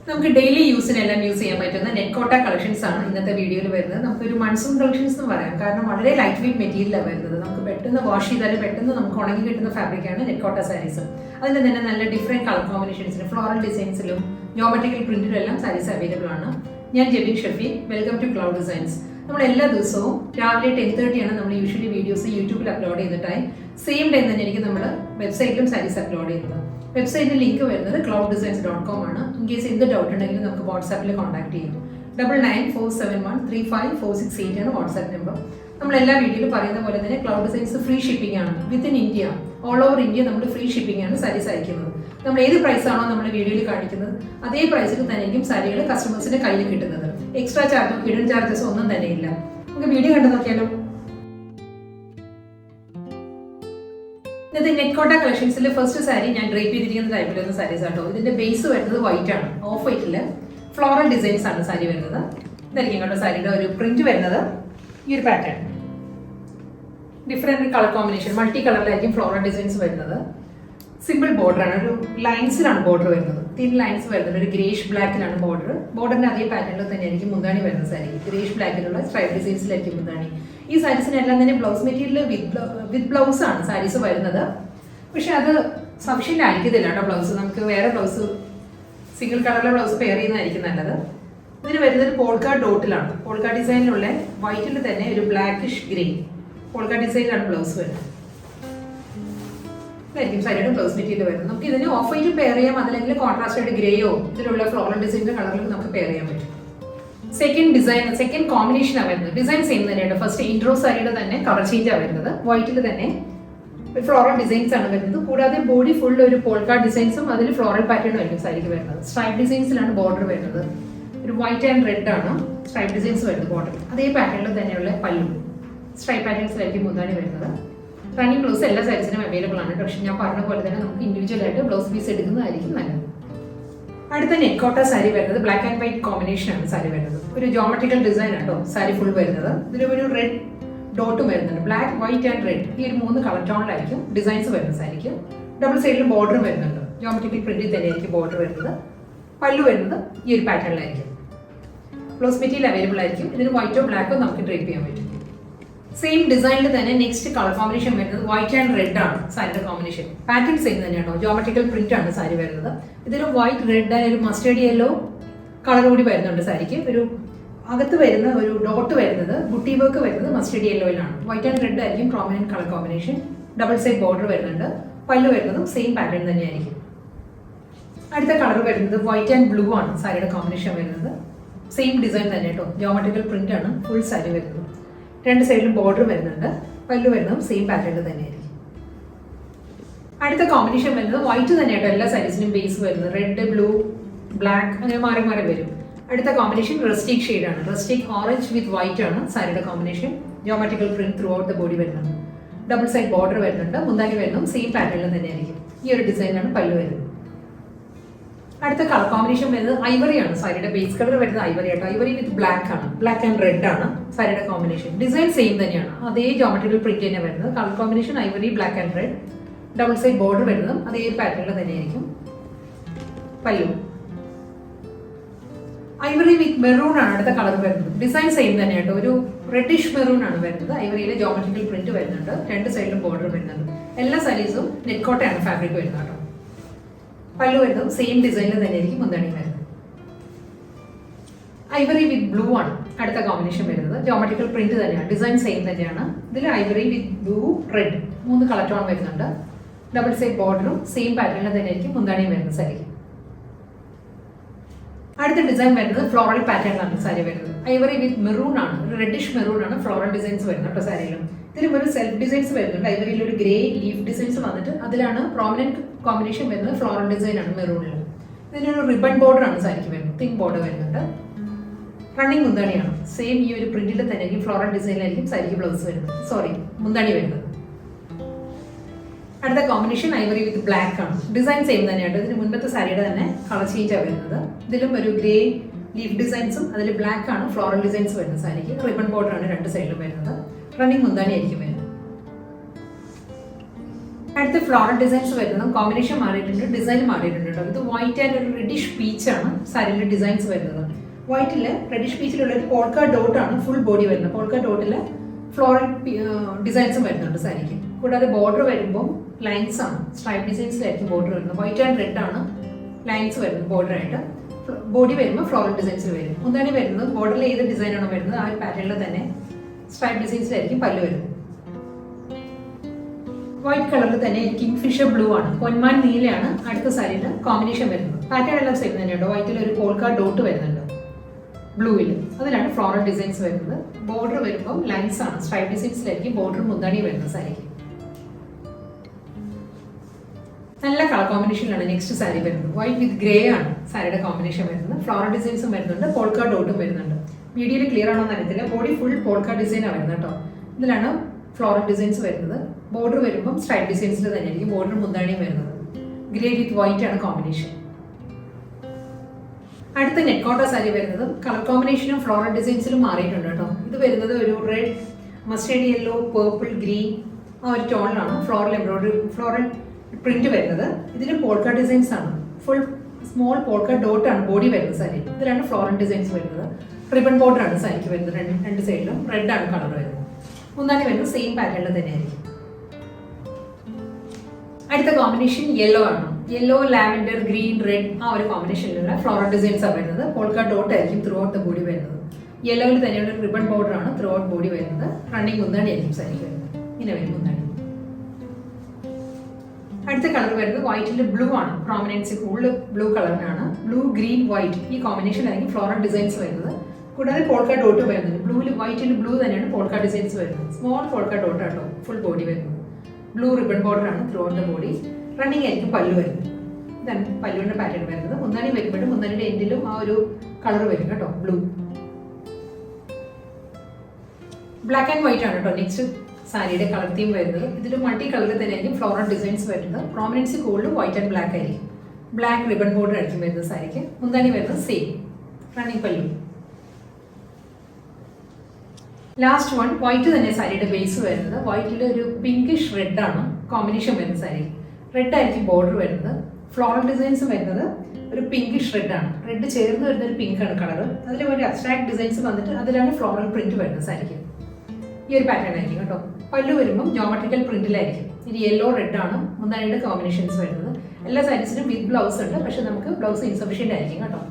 നമുക്ക് daily യൂസിനെല്ലാം use ചെയ്യാൻ പറ്റുന്ന നെറ്റ് കോട്ട കളക്ഷൻസ് ആണ് ഇന്നത്തെ വീഡിയോയിൽ വരുന്നത്. നമുക്കൊരു മൺസൂൺ കളക്ഷൻസ് എന്ന് പറയാം. കാരണം വളരെ ലൈറ്റ് വെയിറ്റ് മെറ്റീരിയലാണ് വരുന്നത്. നമുക്ക് പെട്ടെന്ന് വാഷ് ചെയ്താലും പെട്ടെന്ന് നമുക്ക് ഉണങ്ങി കിട്ടുന്ന ഫാബ്രിക്കാണ് നെറ്റ് കോട്ട സാരീസ്. അതിന് തന്നെ നല്ല ഡിഫറെന്റ് കളർ കോമ്പിനേഷൻസിലും ഫ്ലോറൽ ഡിസൈൻസിലും ജോമെട്രിക്കൽ പ്രിന്റിലും എല്ലാം സാരീസ് അവൈലബിൾ ആണ്. ഞാൻ Jebin Shafi, welcome to cloud designs. നമ്മൾ എല്ലാ ദിവസവും രാവിലെ 10:30 ആണ് നമ്മൾ യൂഷ്വലി വീഡിയോസ് യൂട്യൂബിൽ അപ്ലോഡ് ചെയ്തിട്ടായി. സെയിം ടൈം തന്നെ എനിക്ക് നമ്മൾ വെബ്സൈറ്റിലും സാരീസ് അപ്ലോഡ് ചെയ്യുന്നത്. വെബ്സൈറ്റിൽ ലിങ്ക് വരുന്നത് clouddesigns.com ആണ്. ഇൻ കേസ് എന്ത് ഡൗട്ട് ഉണ്ടെങ്കിലും നമുക്ക് വാട്സാപ്പിൽ കോൺടാക്ട് ചെയ്യാം. 9947135468 ആണ് വാട്സാപ്പ് നമ്പർ. നമ്മൾ എല്ലാ വീഡിയോയിലും പറയുന്ന പോലെ തന്നെ ക്ലൗഡ് ഡിസൈൻസ് ഫ്രീ ഷിപ്പിംഗ് ആണ്. Within India, all over India നമ്മൾ ഫ്രീ ഷിപ്പിംഗ് ആണ് സാരീസ് അയക്കുന്നത്. നമ്മൾ ഏത് പ്രൈസാണോ നമ്മൾ വീഡിയോയിൽ കാണിക്കുന്നത് അതേ പ്രൈസിൽ തന്നെയും സാരികൾ കസ്റ്റമേഴ്സിന്റെ കയ്യിൽ കിട്ടുന്നത്. എക്സ്ട്രാ ചാർജും ഹിഡൻ ചാർജസും ഒന്നും തന്നെ ഇല്ല. നമുക്ക് വീഡിയോ കണ്ടു നോക്കിയാലോ. ഇത് നെറ്റ് കോട്ട കളക്ഷൻസിലെ ഫസ്റ്റ് സാരി ഞാൻ ഡ്രേപ്പ് ചെയ്തിരിക്കുന്ന ടൈപ്പിൽ വരുന്ന സാരീസ് ആട്ടോ. ഇതിന്റെ ബേസ് വരുന്നത് വൈറ്റ് ആണ്. ഓഫ് വൈറ്റില് ഫ്ലോറൽ ഡിസൈൻസ് ആണ് സാരി വരുന്നത്. ഇതായിരിക്കും കേട്ടോ സാരിയുടെ ഒരു പ്രിന്റ് വരുന്നത്. ഈ ഒരു pattern different colour combination, multi കളറിലായിരിക്കും ഫ്ലോറൽ ഡിസൈൻസ് വരുന്നത്. സിമ്പിൾ ബോർഡർ ആണ്, ഒരു ലൈൻസിലാണ് ബോർഡർ വരുന്നത്. തിൻ ലൈൻസ് വരുന്നത് ഒരു ഗ്രേഷ് ബ്ലാക്കിലാണ് ബോർഡർ. ബോർഡറിന്റെ അതേ പാറ്റേണിൽ തന്നെയായിരിക്കും മുന്താണി വരുന്ന സാരി. ഗ്രേഷ് ബ്ലാക്കിലുള്ള സ്ട്രൈപ്പ് ഡിസൈൻസിലായിരിക്കും മുന്താണി. ഈ സാരീസിനെല്ലാം തന്നെ ബ്ലൗസ് മെറ്റീരിയൽ വിത്ത് ബ്ലൗസ് ആണ് സാരീസ് വരുന്നത്. പക്ഷെ അത് സഫീഷ്യന്റ് ആയിരിക്കത്തില്ല കേട്ടോ ബ്ലൗസ്. നമുക്ക് വേറെ ബ്ലൗസ് സിംഗിൾ കളറിലെ ബ്ലൗസ് പെയർ ചെയ്യുന്നതായിരിക്കും നല്ലത്. ഇതിന് വരുന്നത് പോൾക്ക ഡോട്ടിലാണ്. പോൾക്ക ഡിസൈനിലുള്ള വൈറ്റിൽ തന്നെ ഒരു ബ്ലാക്കിഷ് ഗ്രേ പോൾക്ക ഡിസൈനിലാണ് ബ്ലൗസ് വരുന്നത്. ഇതായിരിക്കും സാരിയുടെ ബ്ലൗസ് മെറ്റീരിയൽ വരുന്നത്. നമുക്ക് ഇതിന് ഓഫ് വൈറ്റ് പെയർ ചെയ്യാം, അതല്ലെങ്കിൽ കോൺട്രാസ്റ്റ് ആയിട്ട് ഗ്രേയോ ഇതിലുള്ള ഫ്ലോറൽ ഡിസൈനിന്റെ കളറിലും നമുക്ക് പെയർ ചെയ്യാൻ പറ്റും. സെക്കൻഡ് കോമ്പിനേഷനാണ് വരുന്നത്. ഡിസൈൻ സെയിം തന്നെയാണ്. ഫസ്റ്റ് ഇൻട്രോ സാരിയുടെ തന്നെ കളർ ചേഞ്ച് ആണ് വരുന്നത്. വൈറ്റിൽ തന്നെ ഫ്ലോറൽ ഡിസൈൻസ് ആണ് വരുന്നത്. കൂടാതെ ബോഡി ഫുൾ ഒരു പോൾക്ക ഡിസൈൻസും അതിൽ ഫ്ലോറൽ പാറ്റേണും ആയിരിക്കും സാരിക്ക് വരുന്നത്. സ്ട്രൈപ്പ് ഡിസൈൻസിലാണ് ബോർഡർ വരുന്നത്. ഒരു വൈറ്റ് ആൻഡ് റെഡ് ആണ് സ്ട്രൈപ്പ് ഡിസൈൻസ് വരുന്നത് ബോർഡർ. അതേ പാറ്റേണിൽ തന്നെയുള്ള പല്ലു സ്ട്രൈപ്പ് പാറ്റേൺസിലായിരിക്കും മുന്താണി വരുന്നത്. റണ്ണിങ് ബ്ലൗസ് എല്ലാ സൈസിനും അവൈലബിൾ ആണ്. പക്ഷെ ഞാൻ പറഞ്ഞ പോലെ തന്നെ നമുക്ക് ഇൻഡിവിജ്വൽ ആയിട്ട് ബ്ലൗസ് പീസ് എടുക്കുന്നതായിരിക്കും നല്ലത്. അടുത്ത നെറ്റ് കോട്ട സാരി വരുന്നത് ബ്ലാക്ക് ആൻഡ് വൈറ്റ് കോമ്പിനേഷൻ ആണ് സാരി വരുന്നത്. ഒരു ജോമെട്രിക്കൽ ഡിസൈൻ ആട്ടോ സാരി ഫുൾ വരുന്നത്. ഇതിലൊരു റെഡ് ഡോട്ടും വരുന്നുണ്ട്. ബ്ലാക്ക്, വൈറ്റ് ആൻഡ് റെഡ് ഈ ഒരു 3 കളർ ടോണിലായിരിക്കും ഡിസൈൻസ് വരുന്ന സാരിക്ക്. ഡബിൾ സൈഡിൽ ബോർഡർ വരുന്നുണ്ട്. ജോമെട്രിക്കൽ പ്രിന്റിൽ തന്നെയായിരിക്കും ബോർഡർ വരുന്നത്. പല്ലു വരുന്നത് ഈ ഒരു പാറ്റേണിലായിരിക്കും. ബ്ലൗസ് മെറ്റീരിയൽ അവൈലബിൾ ആയിരിക്കും. ഇതിന് വൈറ്റോ ബ്ലാക്കോ നമുക്ക് ഡ്രേപ്പ് ചെയ്യാൻ പറ്റും. സെയിം ഡിസൈനിൽ തന്നെ നെക്സ്റ്റ് കളർ കോമ്പിനേഷൻ വരുന്നത് വൈറ്റ് ആൻഡ് റെഡ് ആണ് സാരിയുടെ കോമ്പിനേഷൻ. പാറ്റേൺ സെയിം തന്നെയാണോ, ജോമെട്രിക്കൽ പ്രിന്റ് ആണ് സാരി വരുന്നത്. ഇതിന് വൈറ്റ്, റെഡ് ആൻഡ് ഒരു മസ്റ്റേർഡ് യെല്ലോ കളർ കൂടി വരുന്നുണ്ട് സാരിക്ക്. ഒരു അകത്ത് വരുന്ന ഒരു ഡോട്ട് വരുന്നത് ബുട്ടി വർക്ക് വരുന്നത് മസ്റ്റേർഡ് യെല്ലോയിലാണ്. വൈറ്റ് ആൻഡ് റെഡ് ആയിരിക്കും prominent colour combination. Double side border വരുന്നുണ്ട്. പല്ലു വരുന്നതും സെയിം പാറ്റേൺ തന്നെയായിരിക്കും. അടുത്ത കളർ വരുന്നത് വൈറ്റ് ആൻഡ് ബ്ലൂ ആണ് സാരിയുടെ കോമ്പിനേഷൻ വരുന്നത്. സെയിം ഡിസൈൻ തന്നെ കേട്ടോ, ജോമെട്രിക്കൽ പ്രിന്റ് ആണ് ഫുൾ സാരി വരുന്നത്. 2 സൈഡിലും ബോർഡർ വരുന്നുണ്ട്. പല്ലു വരുന്നതും സെയിം പാറ്റേൺ തന്നെയായിരിക്കും. അടുത്ത കോമ്പിനേഷൻ വരുന്നത് വൈറ്റ് തന്നെയാട്ടോ എല്ലാ സാരീസിനും ബേസ് വരുന്നത്. റെഡ്, ബ്ലൂ, ബ്ലാക്ക് അങ്ങനെ മാറി മാറി വരും. അടുത്ത കോമ്പിനേഷൻ റസ്റ്റിക് ഷെയ്ഡ് ആണ്. റസ്റ്റിക് ഓറഞ്ച് വിത്ത് വൈറ്റ് ആണ് സാരിയുടെ combination. Geometrical print through out the body വരുന്നുണ്ട്. ഡബിൾ സൈഡ് ബോർഡർ വരുന്നുണ്ട്. മുന്താണി വരുന്നതും സെയിം പാറ്റേണിൽ തന്നെയായിരിക്കും. ഈ ഒരു ഡിസൈനാണ് പല്ലു വരുന്നത്. അടുത്ത കളർ കോമ്പിനേഷൻ വരുന്നത് ഐവറി ആണ്. സാരിയുടെ ബേസ് കളർ വരുന്നത് ഐവറി ആട്ടോ. ഐവറി വിത്ത് ബ്ലാക്ക് ആണ്. ബ്ലാക്ക് ആൻഡ് റെഡ് ആണ് സാരിയുടെ കോമ്പിനേഷൻ. ഡിസൈൻ സെയിം തന്നെയാണ്. അതേ ജോമെട്രിക്കൽ പ്രിന്റ് തന്നെ വരുന്നത്. Colour combination Ivory, black and red. Double side border വരുന്നതും അതേ പാറ്റേണിൽ തന്നെയായിരിക്കും. പല്ലു ഐവറി വിത്ത് മെറൂൺ ആണ് അടുത്ത കളർ വരുന്നത്. ഡിസൈൻ സെയിം തന്നെയാട്ടോ. ഒരു റെഡിഷ് മെറൂൺ ആണ് വരുന്നത്. ഐവറിയിലെ ജോമെട്രിക്കൽ പ്രിന്റ് വരുന്നുണ്ട്. 2 സൈഡിലും ബോർഡർ വരുന്നുണ്ട്. എല്ലാ സാരീസും നെറ്റ് കോട്ടയാണ് ഫാബ്രിക് വരുന്നത് കേട്ടോ. പല്ലു വരുന്നതും സെയിം ഡിസൈനിൽ തന്നെയായിരിക്കും മുന്താണി വരുന്നത്. ഐവറി വിത്ത് ബ്ലൂ ആണ് അടുത്ത കോമ്പിനേഷൻ വരുന്നത്. ജോമെട്രിക്കൽ പ്രിന്റ് തന്നെയാണ്. ഡിസൈൻ സെയിം തന്നെയാണ്. ഇതിൽ ഐവറി വിത്ത് ബ്ലൂ, റെഡ് 3 കളർ ടോൺ വരുന്നുണ്ട്. ഡബിൾ സൈഡ് ബോർഡറും സെയിം പാറ്റേണിൽ തന്നെയായിരിക്കും മുന്താണിയും വരുന്നത് സാരിക്ക്. അടുത്ത ഡിസൈൻ വരുന്നത് ഫ്ലോറൽ പാറ്റേണിലാണ് സാരി വരുന്നത്. ഐവറി വിത്ത് മെറൂൺ ആണ്. ഒരു റെഡിഷ് മെറൂൺ ആണ് ഫ്ലോറൽ ഡിസൈൻസ് വരുന്നത് കേട്ടോ സാരിയിലും. ഇതിലും ഒരു സെൽഫ് ഡിസൈൻസ് വരുന്നുണ്ട്. ഐവറിയിൽ ഒരു ഗ്രേ ലീഫ് ഡിസൈൻസ് വന്നിട്ട് അതിലാണ് പ്രോമിനന്റ് കോമ്പിനേഷൻ വരുന്നത്. ഫ്ലോറൽ ഡിസൈൻ ആണ് മെറൂണിൽ. ഇതിനൊരു റിബൺ ബോർഡർ ആണ് സാരിക്ക് വരുന്നത്. തിൻ ബോർഡർ വരുന്നുണ്ട്. റണ്ണിങ് മുന്താണിയാണ്. സെയിം ഈ ഒരു പ്രിന്റിൽ തന്നെ ഫ്ലോറൽ ഡിസൈനിലായിരിക്കും സാരിക്ക് ബ്ലൗസ് വരുന്നത്. മുന്താണി വരുന്നത്. അടുത്ത കോമ്പിനേഷൻ ഐവറി വിത്ത് ബ്ലാക്ക് ആണ്. ഡിസൈൻ സെയിം തന്നെയാണ്. ഇതിന് മുൻപത്തെ സാരിയുടെ തന്നെ കളർ ചേഞ്ച് ആണ് വരുന്നത്. ഇതിലും ഒരു ഗ്രേ ലീഫ് ഡിസൈൻസും അതിൽ ബ്ലാക്ക് ആണ് ഫ്ലോറൽ ഡിസൈൻസ് വരുന്നത് സാരിക്ക്. റിബൺ ബോർഡർ ആണ് 2 സൈഡിലും വരുന്നത്. റണ്ണിങ് മുന്താണി ആയിരിക്കും വരുന്നത്. അടുത്ത ഫ്ലോറൽ ഡിസൈൻസ് വരുന്നത് കോമ്പിനേഷൻ മാറിയിട്ടുണ്ട്, ഡിസൈൻ മാറിയിട്ടുണ്ട് കേട്ടോ. ഇത് വൈറ്റ് ആൻഡ് ഒരു റെഡിഷ് പീച്ചാണ് സാരിയിലെ ഡിസൈൻസ് വരുന്നത്. വൈറ്റിൽ റെഡിഷ് പീച്ചിലുള്ള ഒരു പോൾക്ക ഡോട്ടാണ് ഫുൾ ബോഡി വരുന്നത്. പോൾക്ക ഡോട്ടിൽ ഫ്ലോറൽ ഡിസൈൻസും വരുന്നുണ്ട് സാരിക്ക്. കൂടാതെ ബോർഡർ വരുമ്പോൾ ലൈൻസ് ആണ്, സ്ട്രൈപ്പ് ഡിസൈൻസിലായിരിക്കും ബോർഡർ വരുന്നത്. വൈറ്റ് ആൻഡ് റെഡ് ആണ് ലൈൻസ് വരുന്നത് ബോർഡർ ആയിട്ട്. ബോഡി വരുമ്പോൾ ഫ്ലോറൽ ഡിസൈൻസിൽ വരും. മുന്താണി വരുന്നത് ബോർഡറിൽ ഏത് ഡിസൈനാണോ വരുന്നത് ആ ഒരു പാറ്റേണിൽ തന്നെ സ്ട്രൈപ്പ് ഡിസൈൻസിലായിരിക്കും പല്ല് വരുന്നത്. വൈറ്റ് കളറിൽ തന്നെ കിങ് ഫിഷർ ബ്ലൂ ആണ്, പൊന്മാൻ നീലയാണ് അടുത്ത സാരിയിൽ കോമ്പിനേഷൻ വരുന്നത്. പാറ്റേൺ എല്ലാം സെയിം തന്നെയുണ്ട്. വൈറ്റിൽ ഒരു പോൾക്ക ഡോട്ട് വരുന്നുണ്ട് ബ്ലൂവിൽ, അതിലാണ് ഫ്ലോറൽ ഡിസൈൻസ് വരുന്നത്. ബോർഡർ വരുമ്പോൾ ലൈൻസ് ആണ്, സ്ട്രൈപ്പ് ഡിസൈൻസിലായിരിക്കും ബോർഡർ മുന്താണി വരുന്നത് സാരിക്ക്. നല്ല കളർ കോമ്പിനേഷനിലാണ് നെക്സ്റ്റ് സാരി വരുന്നത്. വൈറ്റ് വിത്ത് ഗ്രേ ആണ് സാരിയുടെ കോമ്പിനേഷൻ വരുന്നത്. ഫ്ലോറൽ ഡിസൈൻസും വരുന്നുണ്ട്, പോൾക്ക ഡോട്ടും വരുന്നുണ്ട്. വീഡിയോയിൽ ക്ലിയർ ആണോ എന്ന് അറിയത്തില്ല. ബോഡി ഫുൾ പോൾക്ക ഡിസൈനാണ് വരുന്നത് കേട്ടോ. ഇതിലാണ് ഫ്ലോറൽ ഡിസൈൻസ് വരുന്നത്. ബോർഡർ വരുമ്പോൾ സ്ട്രൈപ്പ് ഡിസൈൻസിൽ തന്നെയായിരിക്കും ബോർഡർ മുന്താണിയും വരുന്നത്. ഗ്രേ വിത്ത് വൈറ്റ് ആണ് കോമ്പിനേഷൻ. അടുത്ത നെറ്റ് കോട്ട സാരി വരുന്നത് കളർ കോമ്പിനേഷനും ഫ്ലോറൽ ഡിസൈൻസിലും മാറിയിട്ടുണ്ട് കേട്ടോ. ഇത് വരുന്നത് ഒരു red, mustard yellow, purple, green ആ ഒരു ടോണിലാണ് ഫ്ലോറൽ എംബ്രോയിഡറി ഫ്ലോറൽ പ്രിന്റ് വരുന്നത്. ഇതിൽ പോൾക്ക ഡിസൈൻസ് ആണ്, ഫുൾ സ്മോൾ പോൾക്ക ഡോട്ട് ആണ് ബോഡി വരുന്നത് സാരി. ഇതിലാണ് ഫ്ലോറൽ ഡിസൈൻസ് വരുന്നത്. റിബൺ ബോർഡർ ആണ് സാരിക്ക് വരുന്നത്. രണ്ട് സൈഡിലും റെഡ് ആണ് കളർ വരുന്നത്. മുന്താണി വരുന്നത് സെയിം പാറ്റേണിൽ തന്നെയായിരിക്കും. അടുത്ത കോമ്പിനേഷൻ യെല്ലോ ആണ്. യെല്ലോ, ലാവൻഡർ, ഗ്രീൻ, റെഡ് ആ ഒരു കോമ്പിനേഷനിലുള്ള ഫ്ലോറൽ ഡിസൈൻസ് ആണ് വരുന്നത്. പോൾക്ക ഡോട്ട് ആയിരിക്കും ത്രൂ ഔട്ട് ദ ബോഡി വരുന്നത്. യെല്ലോയിൽ തന്നെയുള്ള റിബൺ ബോർഡർ ആണ് ത്രൂ ഔട്ട് ബോഡി വരുന്നത്. റണ്ണിങ് മുന്താണി ആയിരിക്കും സാരിക്ക് വരുന്നത്. ഇങ്ങനെ വരും മുന്താണി. അടുത്ത കളർ വരുന്നത് വൈറ്റിൽ ബ്ലൂ ആണ്, പ്രോമിനൻസി കൂടുതൽ ബ്ലൂ കളറിനാണ്. ബ്ലൂ, ഗ്രീൻ, വൈറ്റ് ഈ കോമ്പിനേഷൻ ആയിരിക്കും ഫ്ലോറൽ ഡിസൈൻസ് വരുന്നത്. കൂടാതെ പോൾക്ക ഡോട്ട് വരുന്നത്. ബ്ലൂവിൽ വൈറ്റിൽ ബ്ലൂ തന്നെയാണ് പോൾക്ക ഡിസൈൻസ് വരുന്നത്. സ്മോൾ പോൾക്ക ഡോട്ട് ആട്ടോ ഫുൾ ബോഡി വരുന്നത്. ബ്ലൂ റിബൺ ബോർഡർ ആണ് through out the body. Running ആയിരിക്കും പല്ലു വരുന്നത്. ഇതാണ് പല്ലുവിന്റെ പാറ്റേൺ വരുന്നത്. മുന്താണി വരുമ്പോഴും മുന്താണിയുടെ എൻഡിലും ആ ഒരു കളർ വരും കേട്ടോ, ബ്ലൂ. ബ്ലാക്ക് ആൻഡ് വൈറ്റ് ആണ് കേട്ടോ നെക്സ്റ്റ് സാരിയുടെ കളർ തീം വരുന്നത്. ഇതിൽ മൾട്ടി കളറിൽ തന്നെയായിരിക്കും ഫ്ലോറൽ ഡിസൈൻസ് വരുന്നത്. പ്രോമിനൻസി കൂടുതൽ വൈറ്റ് ആൻഡ് ബ്ലാക്ക് ആയിരിക്കും. ബ്ലാക്ക് റിബൺ ബോർഡർ ആയിരിക്കും വരുന്നത് സാരിക്ക്. മുന്താണി വരുന്നത് സെയിം, റണ്ണിങ് പല്ലു. ലാസ്റ്റ് വൺ വൈറ്റ് തന്നെ സാരിയുടെ ബേസ് വരുന്നത്. വൈറ്റിൽ ഒരു പിങ്കിഷ് റെഡ് ആണ് കോമ്പിനേഷൻ വരുന്നത് സാരി. റെഡ് ആയിരിക്കും ബോർഡർ വരുന്നത്. ഫ്ലോറൽ ഡിസൈൻസ് വരുന്നത് ഒരു പിങ്കിഷ് റെഡ് ആണ്. റെഡ് ചേർന്ന് വരുന്ന ഒരു പിങ്ക് ആണ് കളർ. അതിൽ ഒരു അബ്സ്ട്രാക്ട് ഡിസൈൻസ് വന്നിട്ട് അതിലാണ് ഫ്ലോറൽ പ്രിന്റ് വരുന്നത് സാരിക്ക്. ഈ ഒരു പാറ്റേൺ ആയിരിക്കും കേട്ടോ. പല്ലു വരുമ്പോൾ ജോമെട്രിക്കൽ പ്രിന്റിലായിരിക്കും. ഇത് യെല്ലോ, റെഡ് ആണ് മുന്താണിയുടെ കോമ്പിനേഷൻസ് വരുന്നത്. എല്ലാ സാരീസിനും വിത്ത് ബ്ലൗസ് ഉണ്ട്, പക്ഷെ നമുക്ക് ബ്ലൗസ് ഇൻസഫിഷ്യന്റ് ആയിരിക്കും കേട്ടോ.